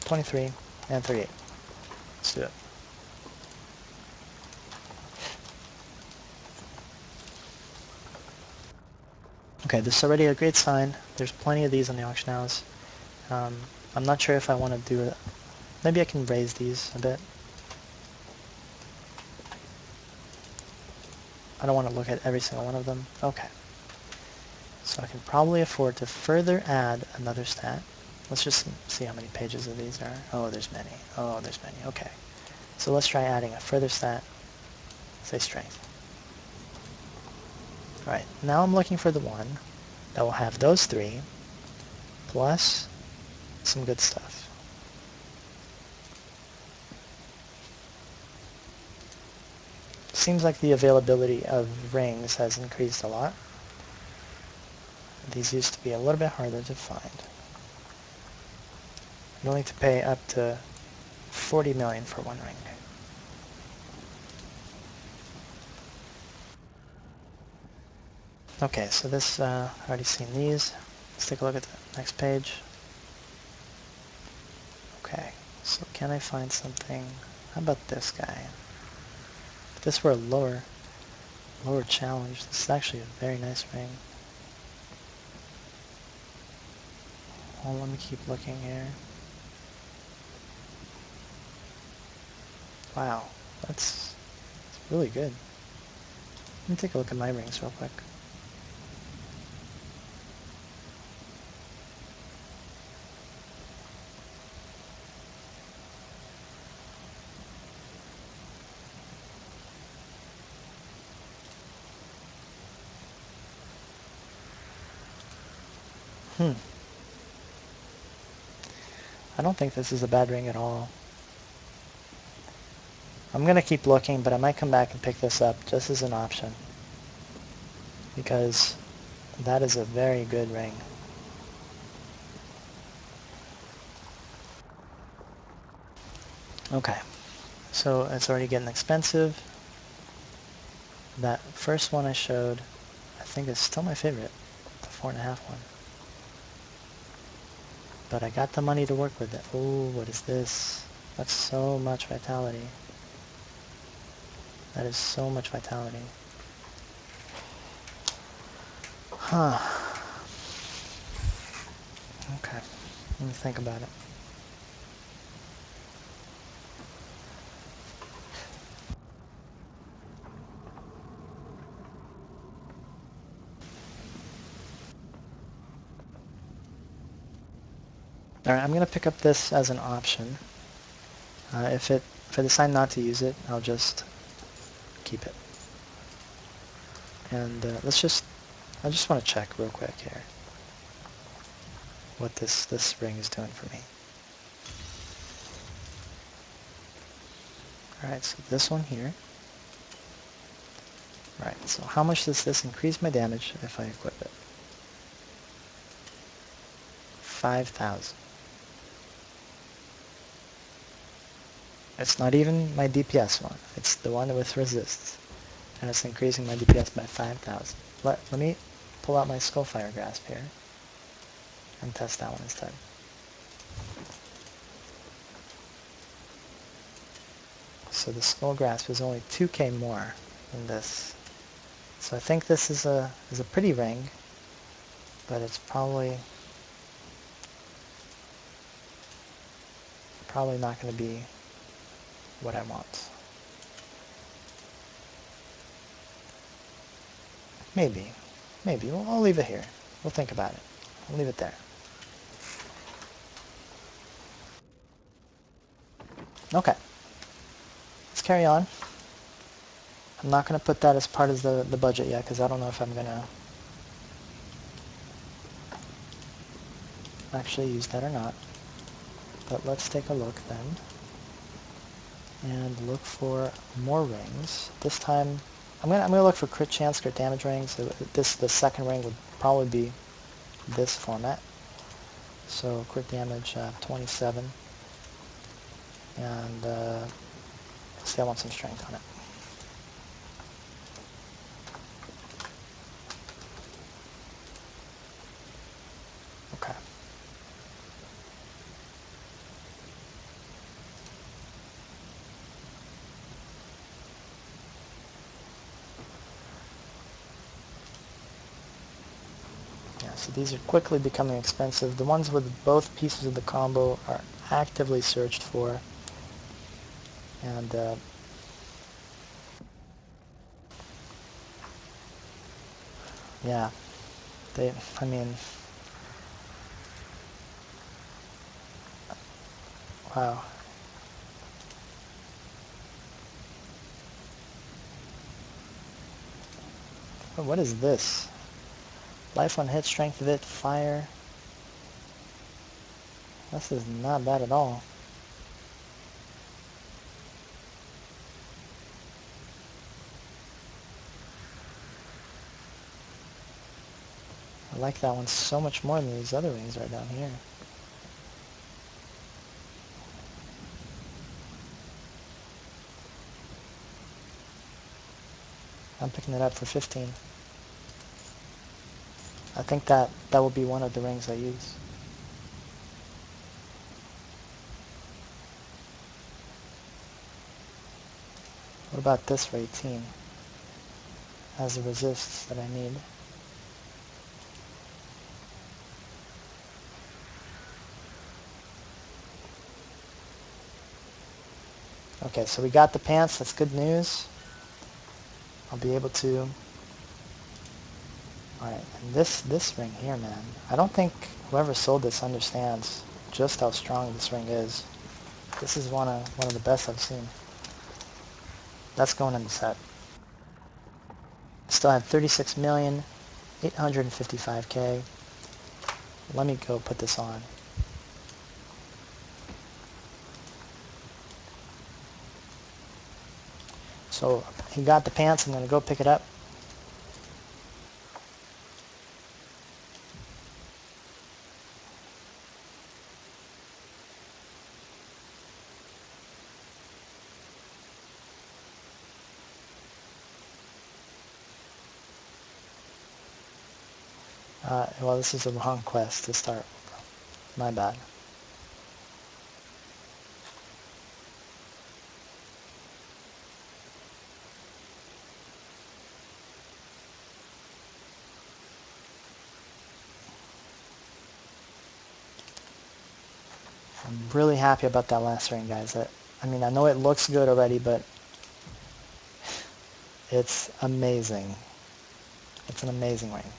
23, and 38. Let's do it. Okay, this is already a great sign. There's plenty of these on the auction house. I'm not sure if I want to do it. Maybe I can raise these a bit. I don't want to look at every single one of them. Okay. So I can probably afford to further add another stat. Let's just see how many pages of these are. Oh, there's many. Oh, there's many. Okay. So let's try adding a further stat. Say strength. Alright, now I'm looking for the one that will have those three, plus some good stuff. Seems like the availability of rings has increased a lot. These used to be a little bit harder to find. I'm willing to pay up to 40 million for one ring. Okay, so this, already seen these. Let's take a look at the next page. Okay, so can I find something? How about this guy? If this were a lower challenge, this is actually a very nice ring. Well, let me keep looking here. Wow, that's really good. Let me take a look at my rings real quick. I don't think this is a bad ring at all. I'm gonna keep looking, but I might come back and pick this up just as an option, because that is a very good ring. Okay, so it's already getting expensive. That first one I showed, I think is still my favorite, the 4.5 one. But I got the money to work with it. Oh, what is this? That's so much vitality. That is so much vitality. Huh. Okay. Let me think about it. Alright, I'm going to pick up this as an option. If I decide not to use it, I'll just keep it. And I just want to check real quick here what this ring is doing for me. Alright, so this one here. Right, so how much does this increase my damage if I equip it? 5,000. It's not even my DPS one. It's the one with resists. And it's increasing my DPS by 5,000. Let me pull out my Skullfire Grasp here and test that one instead. So the Skull Grasp is only 2k more than this. So I think this is a pretty ring, but it's probably not going to be what I want. Maybe. Well, I'll leave it here. We'll think about it. I'll leave it there. Okay. Let's carry on. I'm not going to put that as part of the budget yet, because I don't know if I'm going to actually use that or not. But let's take a look then. And look for more rings. This time, I'm gonna look for crit chance, crit damage rings. The second ring would probably be this format. So crit damage 27, and see, I want some strength on it. Okay. So these are quickly becoming expensive. The ones with both pieces of the combo are actively searched for. And yeah, I mean, wow. What is this? Life on hit, strength of it, fire. This is not bad at all. I like that one so much more than these other rings are down here. I'm picking it up for 15. I think that will be one of the rings I use. What about this for 18? Has the resists that I need. Okay, so we got the pants. That's good news. I'll be able to... Alright, and this ring here, man. I don't think whoever sold this understands just how strong this ring is. This is one of the best I've seen. That's going in the set. Still have 36,855,000. Let me go put this on. So he got the pants. I'm going to go pick it up. Well, this is the wrong quest to start. My bad. I'm really happy about that last ring, guys. I mean, I know it looks good already, but it's amazing. It's an amazing ring.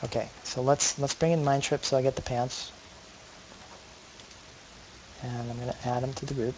Okay, so let's bring in Mind Trip so I get the pants. And I'm going to add them to the group.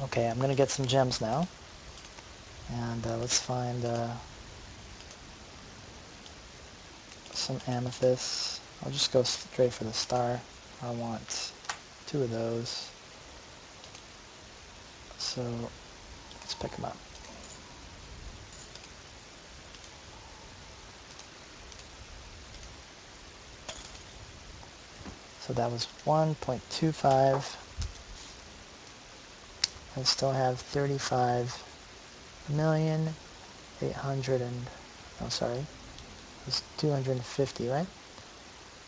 Okay, I'm going to get some gems now. And let's find some amethysts. I'll just go straight for the star. I want 2 of those. So let's pick them up. So that was 1.25. I still have 35,800 and, oh sorry, it was 250, right?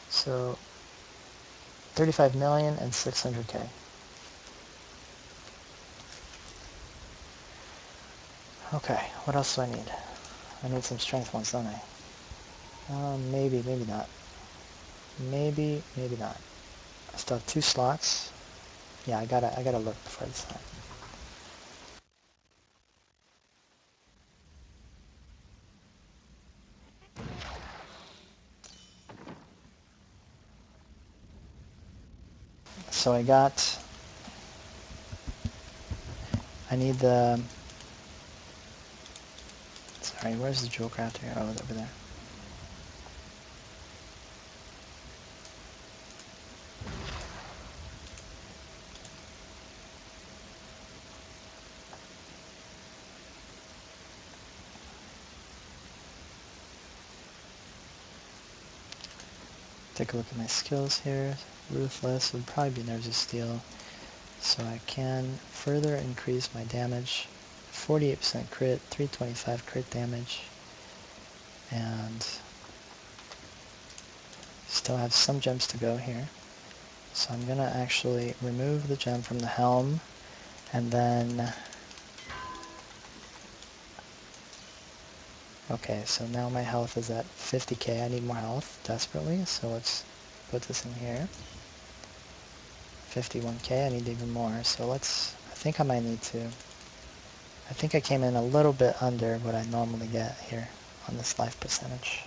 So 35 million and 600K. Okay, what else do I need? I need some strength ones, don't I? Maybe, maybe not. Maybe, maybe not. I still have 2 slots. Yeah, I gotta look before I decide. So I need the, sorry, where's the jewel crafter? Oh, over there. Take a look at my skills here. Ruthless would probably be Nerves of Steel. So I can further increase my damage. 48% crit, 325 crit damage. And still have some gems to go here. So I'm going to actually remove the gem from the helm. And then... Okay, so now my health is at 50k. I need more health desperately. So let's put this in here. 51k, I need even more. So let's... I think I might need to... I think I came in a little bit under what I normally get here on this life percentage.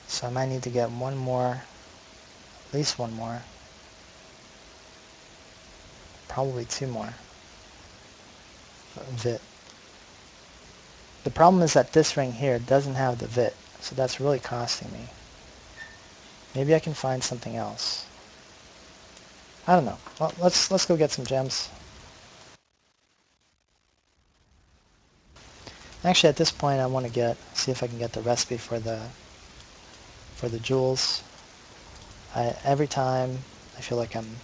So I might need to get one more, at least one more, probably 2 more VIT. The problem is that this ring here doesn't have the VIT, so that's really costing me. Maybe I can find something else. I don't know. Well, let's go get some gems. Actually, at this point, I want to see if I can get the recipe for the jewels. Every time I feel like I'm...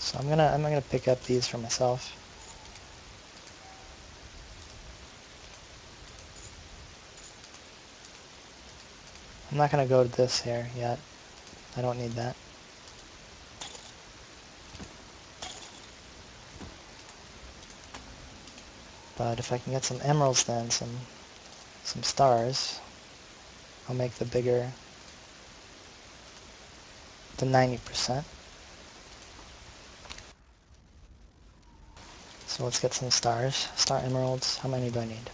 So I'm gonna pick up these for myself. I'm not gonna go to this here yet. I don't need that. But if I can get some emeralds then, some stars, I'll make the 90%. So let's get some stars. Star emeralds. How many do I need?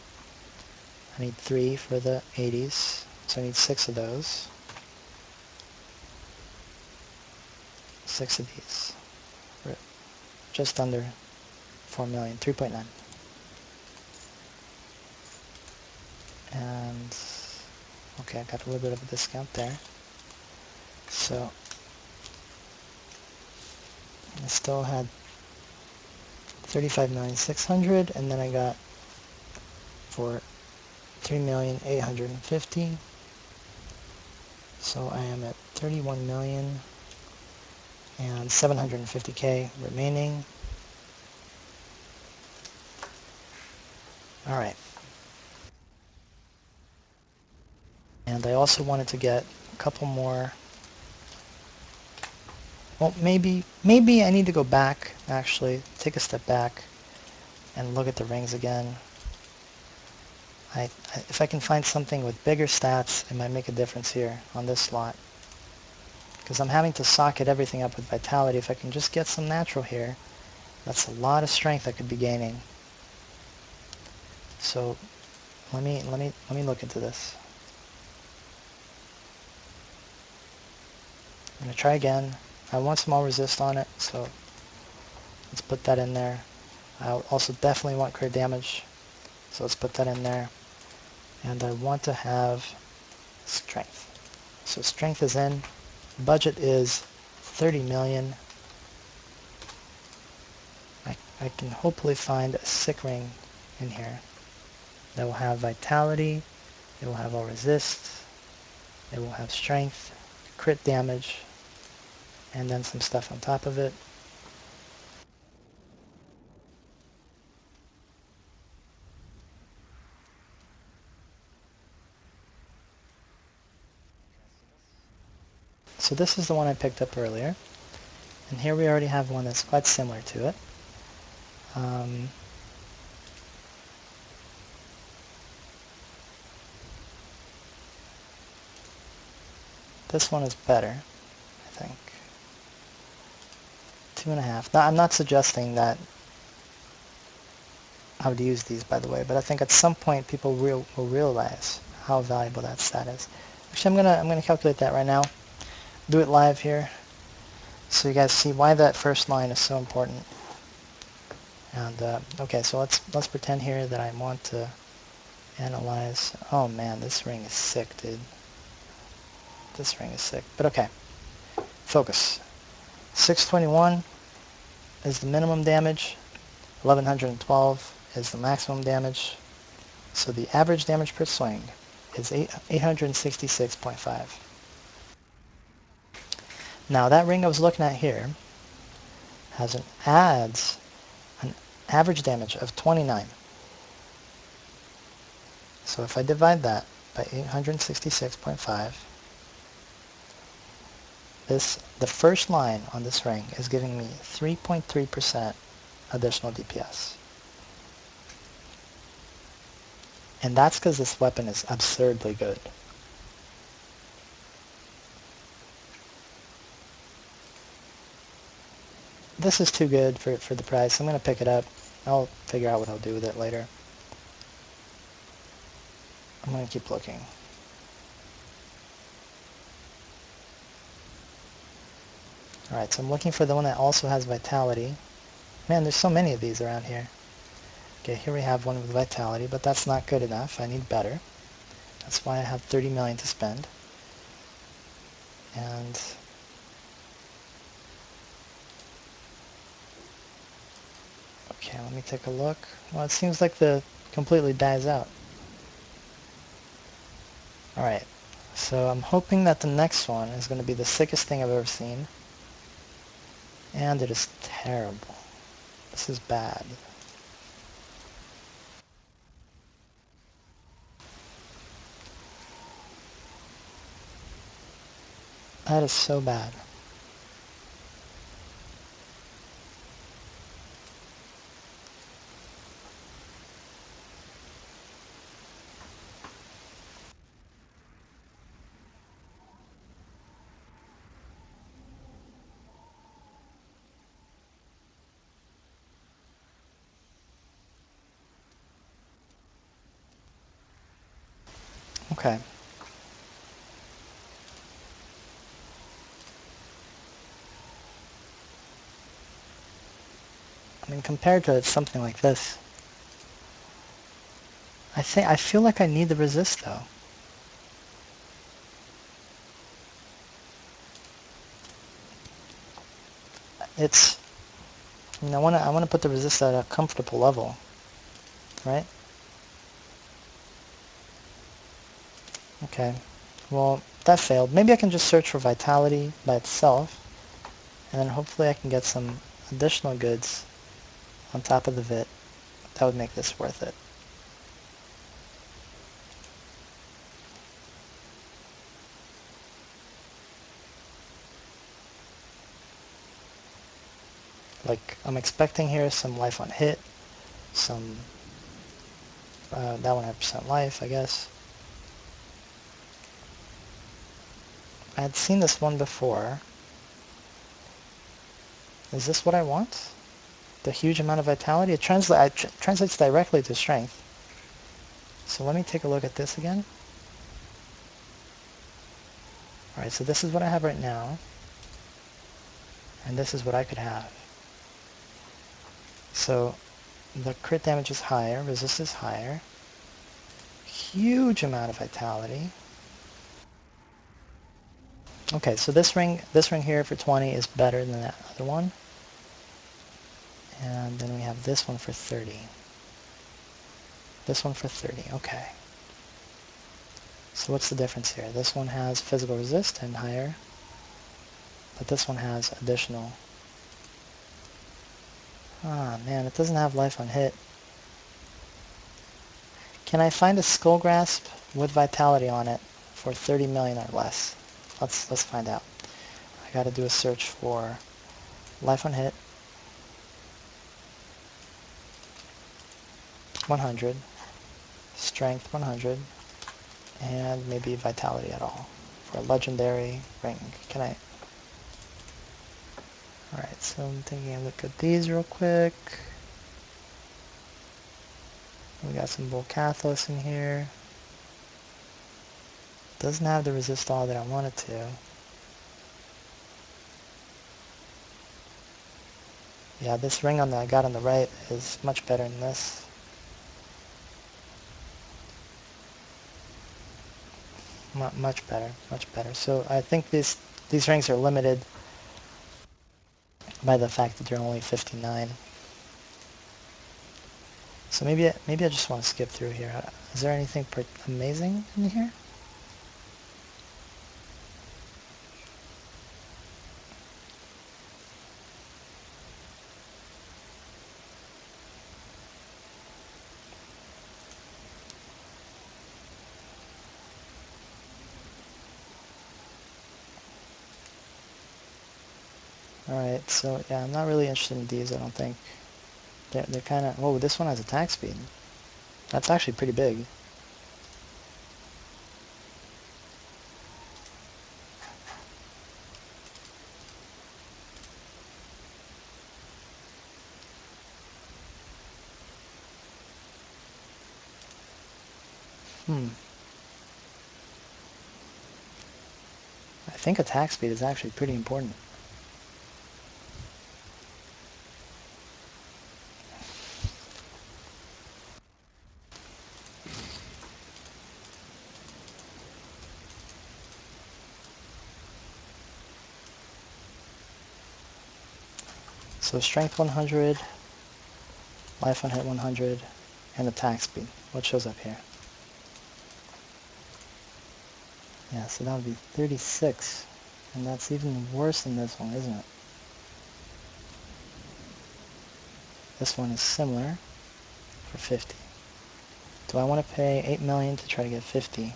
I need 3 for the 80s. So I need 6 of those. 6 of these. We're just under 4 million. 3.9. And okay, I got a little bit of a discount there. So I still had 35,600,000, and then I got for 3,850,000. So I am at 31 million and 750k remaining. All right. And I also wanted to get a couple more. Well, maybe I need to go back, actually, take a step back and look at the rings again. If I can find something with bigger stats, it might make a difference here on this slot. Because I'm having to socket everything up with vitality. If I can just get some natural here, that's a lot of strength I could be gaining. So let me look into this. I'm gonna try again. I want some all resist on it, so let's put that in there. I also definitely want crit damage, so let's put that in there. And I want to have strength. So strength is in. Budget is 30 million. I I can hopefully find a sick ring in here that will have vitality, it will have all resist, it will have strength, crit damage, and then some stuff on top of it. So this is the one I picked up earlier, and here we already have one that's quite similar to it. This one is better, I think. 2.5. Now, I'm not suggesting that I would use these, by the way, but I think at some point people will realize how valuable that stat is. Actually, I'm gonna calculate that right now. Do it live here, so you guys see why that first line is so important. And okay, so let's pretend here that I want to analyze. Oh man, this ring is sick, dude. This ring is sick. But okay, focus. 621 is the minimum damage. 1112 is the maximum damage. So the average damage per swing is 866.5. Now that ring I was looking at here adds an average damage of 29. So if I divide that by 866.5, the first line on this ring is giving me 3.3% additional DPS. And that's because this weapon is absurdly good. This is too good for the price. I'm going to pick it up. I'll figure out what I'll do with it later. I'm going to keep looking. Alright, so I'm looking for the one that also has vitality. Man, there's so many of these around here. Okay, here we have one with vitality, but that's not good enough. I need better. That's why I have 30 million to spend. And okay, let me take a look. Well, it seems like the completely dies out. Alright, so I'm hoping that the next one is going to be the sickest thing I've ever seen. And it is terrible. This is bad. That is so bad. Okay. I mean, compared to something like this, I feel like I need the resist though. It's, I want to put the resist at a comfortable level, right? Okay. Well, that failed. Maybe I can just search for vitality by itself, and then hopefully I can get some additional goods on top of the VIT. That would make this worth it. Like, I'm expecting here some life on hit, some, that one had percent life, I guess. I had seen this one before. Is this what I want? The huge amount of vitality? It translates directly to strength. So let me take a look at this again. Alright, so this is what I have right now. And this is what I could have. So the crit damage is higher, resist is higher. Huge amount of vitality. Okay, so this ring here for 20 is better than that other one. And then we have this one for 30. This one for 30, okay. So what's the difference here? This one has physical resist and higher, but this one has additional. Ah, man, it doesn't have life on hit. Can I find a skull grasp with vitality on it for 30 million or less? Let's find out. I gotta do a search for life on hit, 100, strength 100, and maybe vitality at all for a legendary ring. Can I? Alright, so I'm taking a look at these real quick. We got some Volcathos in here. Doesn't have the resist all that I want it to. Yeah, this ring on that I got on the right is much better than this. Much better, much better. So I think these rings are limited by the fact that they're only 59. So maybe I just want to skip through here. Is there anything amazing in here? Alright, so yeah, I'm not really interested in these, I don't think. They're kind of... Oh, this one has attack speed. That's actually pretty big. I think attack speed is actually pretty important. So strength 100, life on hit 100, and attack speed. What shows up here? Yeah, so that would be 36. And that's even worse than this one, isn't it? This one is similar for 50. Do I want to pay 8 million to try to get 50?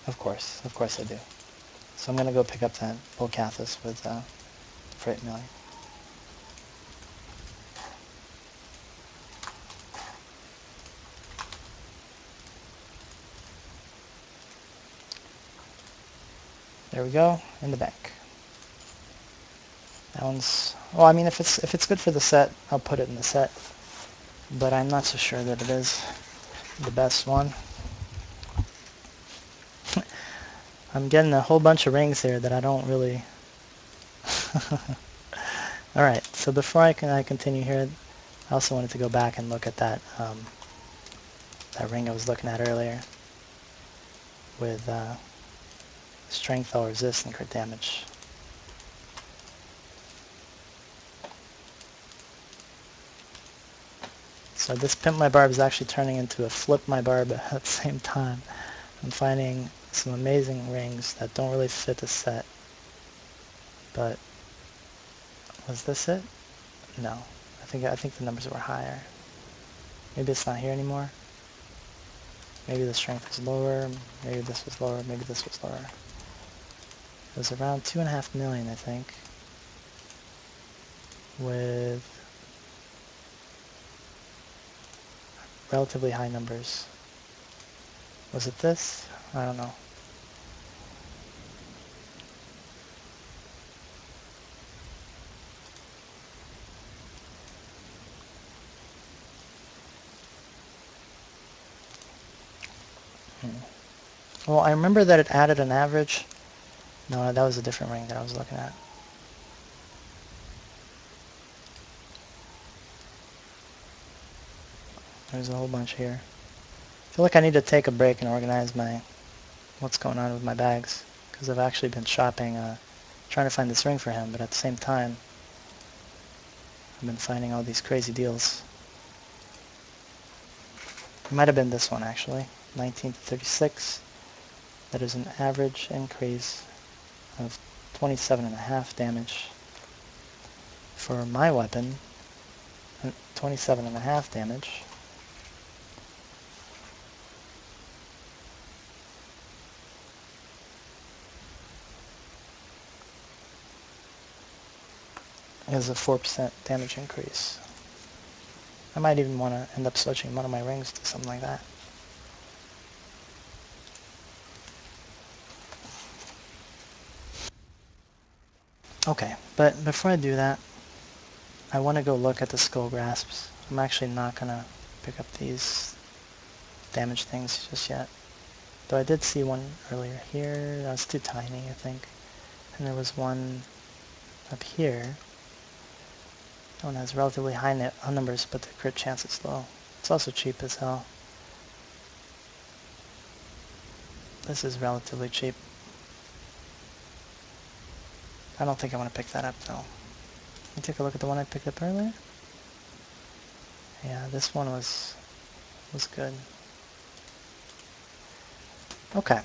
Of course I do. So I'm going to go pick up that Volcathus with for 8 million. There we go, in the bank. That one's... Well, I mean, if it's good for the set, I'll put it in the set. But I'm not so sure that it is the best one. I'm getting a whole bunch of rings here that I don't really... Alright, so before I continue here, I also wanted to go back and look at that that ring I was looking at earlier with strength, all resist, and crit damage. So this Pimp My Barb is actually turning into a Flip My Barb at the same time. I'm finding some amazing rings that don't really fit the set. But was this it? No. I think the numbers were higher. Maybe it's not here anymore. Maybe the strength was lower. Maybe this was lower. Maybe this was lower. It was around 2.5 million, I think, with relatively high numbers. Was it this? I don't know. Well, I remember that it added an average. No, that was a different ring that I was looking at. There's a whole bunch here. I feel like I need to take a break and organize what's going on with my bags, because I've actually been shopping trying to find this ring for him, but at the same time, I've been finding all these crazy deals. It might have been this one, actually. 1936. That is an average increase of 27.5 damage for my weapon. 27.5 damage. Is a 4% damage increase. I might even want to end up switching one of my rings to something like that. Okay, but before I do that, I want to go look at the skull grasps. I'm actually not going to pick up these damage things just yet. Though I did see one earlier here. That was too tiny, I think. And there was one up here. That one has relatively high numbers, but the crit chance is low. It's also cheap as hell. This is relatively cheap. I don't think I want to pick that up, though. Let me take a look at the one I picked up earlier. Yeah, this one was good. Okay.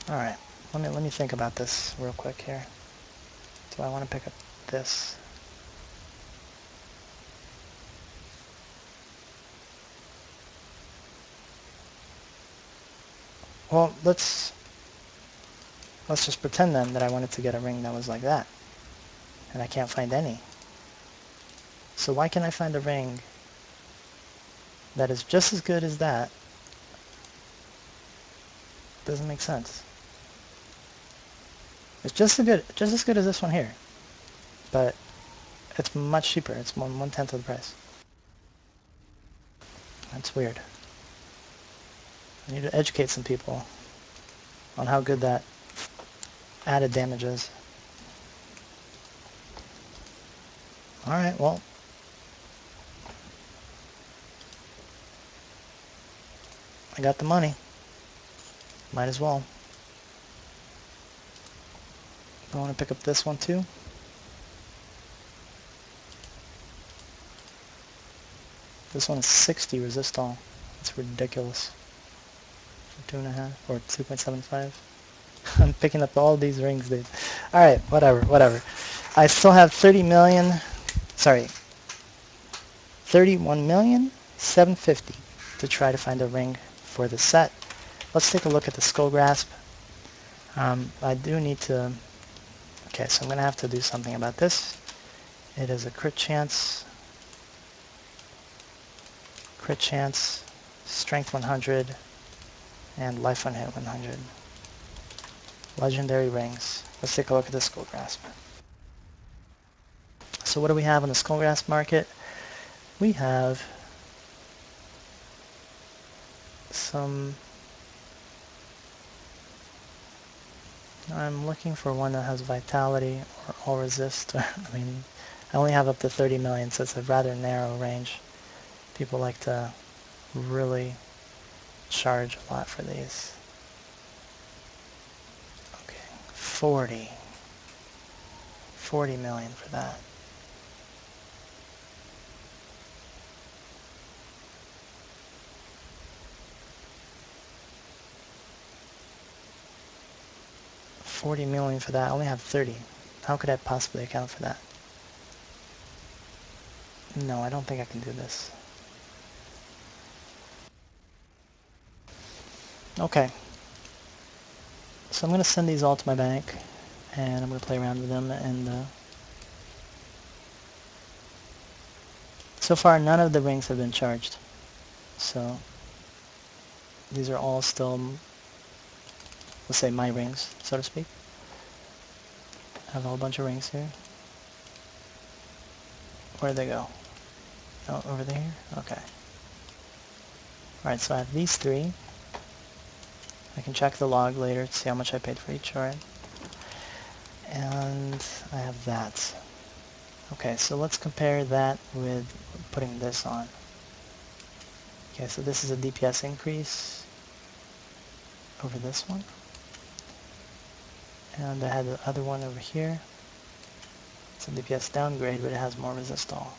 Alright. Let me think about this real quick here. Do I want to pick up this? Well, let's just pretend then that I wanted to get a ring that was like that. And I can't find any. So why can't I find a ring that is just as good as that? Doesn't make sense. It's just as good as this one here. But it's much cheaper. It's 1/10 of the price. That's weird. I need to educate some people on how good that added damage is. Alright, well. I got the money. Might as well. I want to pick up this one too. This one is 60 resist all. That's ridiculous. For 2.5 or 2.75. I'm picking up all these rings, dude. Alright, whatever. I still have 31,750,000 to try to find a ring for the set. Let's take a look at the skull grasp. I do need to... Okay, so I'm going to have to do something about this. It is a crit chance, strength 100, and life on hit 100. Legendary rings. Let's take a look at the skull grasp. So what do we have on the skull grasp market? We have some... I'm looking for one that has vitality or all resist. I mean, I only have up to 30 million, so it's a rather narrow range. People like to really charge a lot for these. Okay, 40 million for that. $40 million for that. I only have 30. How could I possibly account for that? No, I don't think I can do this. Okay. So I'm going to send these all to my bank, and I'm going to play around with them, and so far none of the rings have been charged. So these are all still, let's say, my rings, so to speak. I have a whole bunch of rings here. Where'd they go? Oh, over there? Okay. Alright, so I have these three. I can check the log later to see how much I paid for each, alright. And I have that. Okay, so let's compare that with putting this on. Okay, so this is a DPS increase over this one. And I had the other one over here. It's a DPS downgrade, but it has more resist all.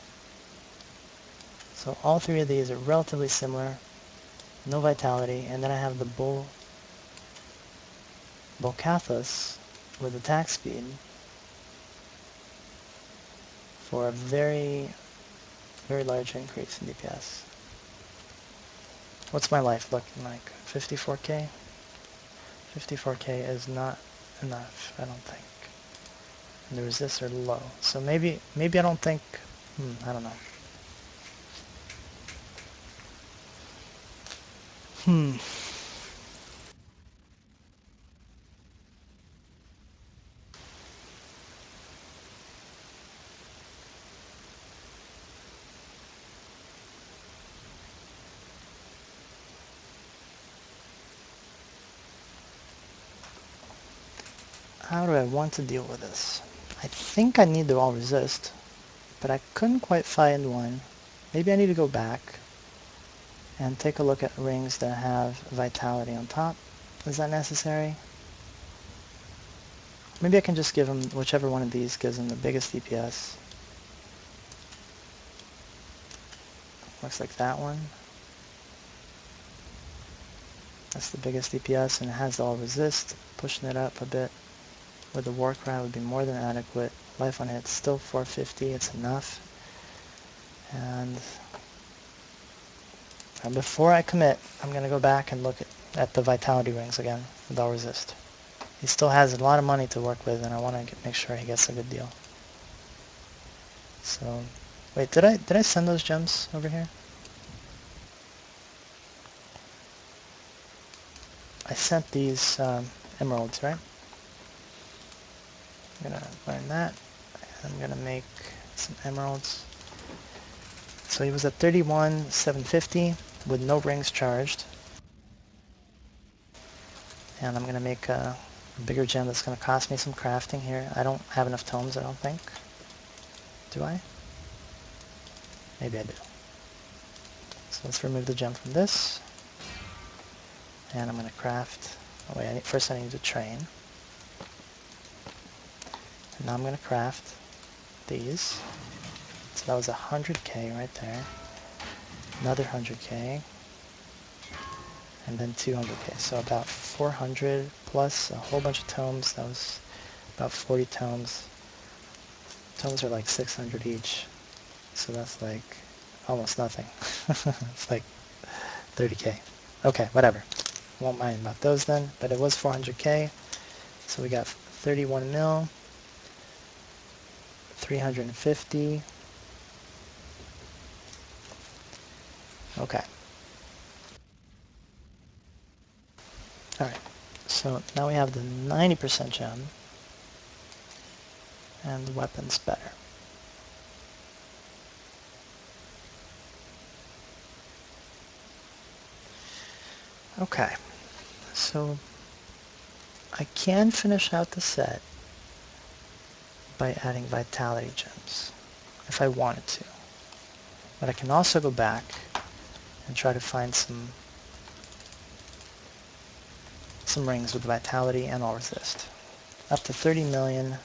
So all three of these are relatively similar. No vitality. And then I have the Volcathus with attack speed for a very, very large increase in DPS. What's my life looking like? 54k? 54k is not enough, I don't think. And the resists are low. So maybe I don't think, I don't know. How do I want to deal with this? I think I need to all resist, but I couldn't quite find one. Maybe I need to go back and take a look at rings that have vitality on top. Is that necessary? Maybe I can just give him whichever one of these gives him the biggest DPS. Looks like that one. That's the biggest DPS, and it has all resist, pushing it up a bit. With the war cry would be more than adequate. Life on hit still 450, it's enough. And before I commit, I'm going to go back and look at the vitality rings again with all resist. He still has a lot of money to work with, and I want to make sure he gets a good deal. So, wait, did I send those gems over here? I sent these emeralds, right? I'm going to learn that. I'm going to make some emeralds. So he was at 31,750 with no rings charged. And I'm going to make a bigger gem that's going to cost me some crafting here. I don't have enough tomes, I don't think. Do I? Maybe I do. So let's remove the gem from this. And I'm going to craft... Oh wait, first I need to train. And now I'm going to craft these. So that was 100k right there. Another 100k. And then 200k. So about 400 plus a whole bunch of tomes. That was about 40 tomes. Tomes are like 600 each. So that's like almost nothing. It's like 30k. Okay, whatever. Won't mind about those then. But it was 400k. So we got 31 mil. 350. Okay. Alright. So now we have the 90% gem. And the weapon's better. Okay. So I can finish out the set by adding vitality gems if I wanted to. But I can also go back and try to find some rings with vitality and all resist. Up to 30 million.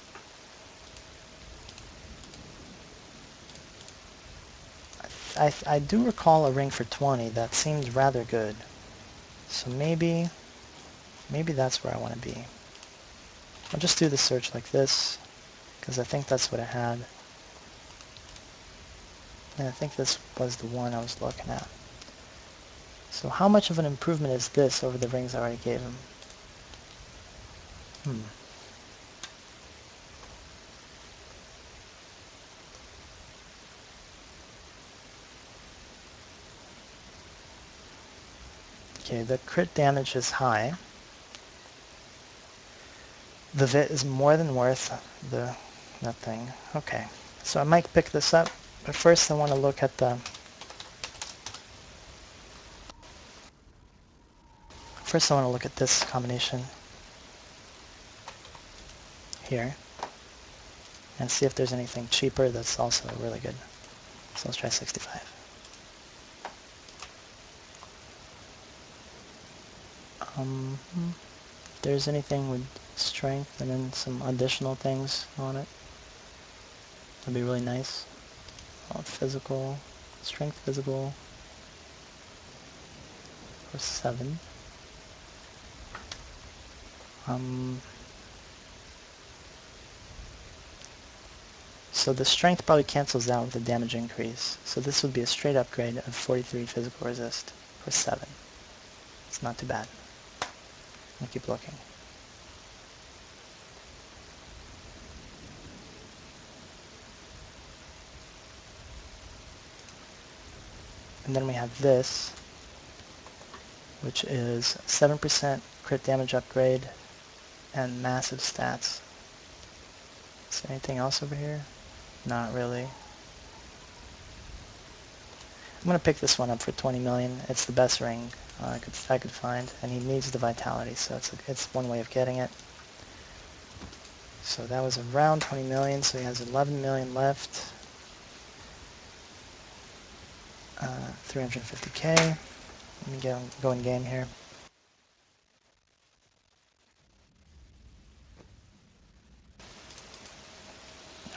I do recall a ring for 20 that seemed rather good. So maybe that's where I want to be. I'll just do the search like this, because I think that's what it had. And I think this was the one I was looking at. So how much of an improvement is this over the rings I already gave him? Okay, the crit damage is high. The vit is more than worth that thing. Okay, so I might pick this up, but first I want to look at the... First I want to look at this combination here and see if there's anything cheaper that's also really good. So let's try 65. there's anything with strength and then some additional things on it, that'd be really nice. Physical, strength physical for 7. So the strength probably cancels out with the damage increase. So this would be a straight upgrade of 43 physical resist for 7. It's not too bad. I'll keep looking. And then we have this, which is 7% crit damage upgrade and massive stats. Is there anything else over here? Not really. I'm gonna pick this one up for 20 million. It's the best ring I could find, and he needs the vitality, so it's one way of getting it. So that was around 20 million, so he has 11 million left. 350k. Let me go in game here.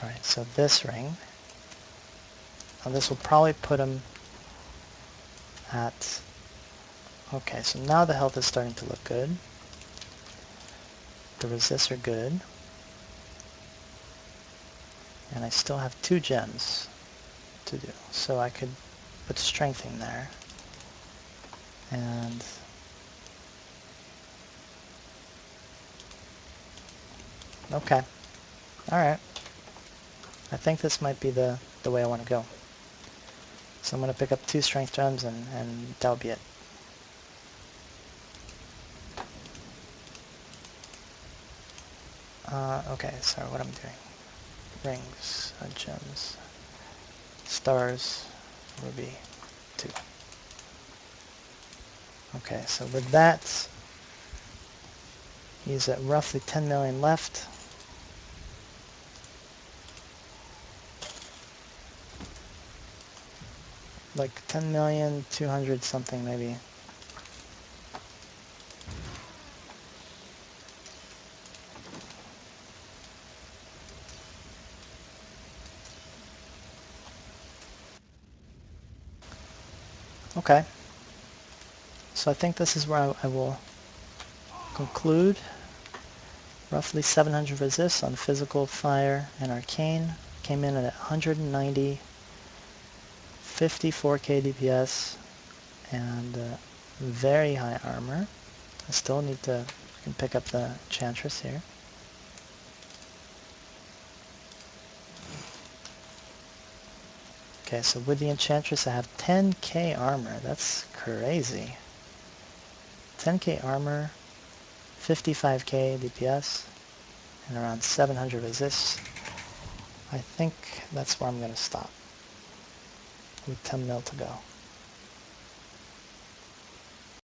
Alright, so this ring. Now this will probably put him at... Okay, so now the health is starting to look good. The resists are good. And I still have 2 gems to do. So I could put strength in there. And... Okay. Alright. I think this might be the way I want to go. So I'm going to pick up 2 strength gems and that'll be it. Okay, sorry, what I'm doing. Rings, gems, stars, ruby, 2. Okay, so with that, he's at roughly 10 million left. Like 10,200,000 something maybe. Okay. So I think this is where I will conclude. Roughly 700 resists on physical, fire, and arcane. Came in at 190, 54k DPS, and very high armor. I still need to pick up the Enchantress here. Okay, so with the Enchantress I have 10k armor. That's crazy. 10k armor, 55k DPS, and around 700 resists. I think that's where I'm going to stop with 10 mil to go.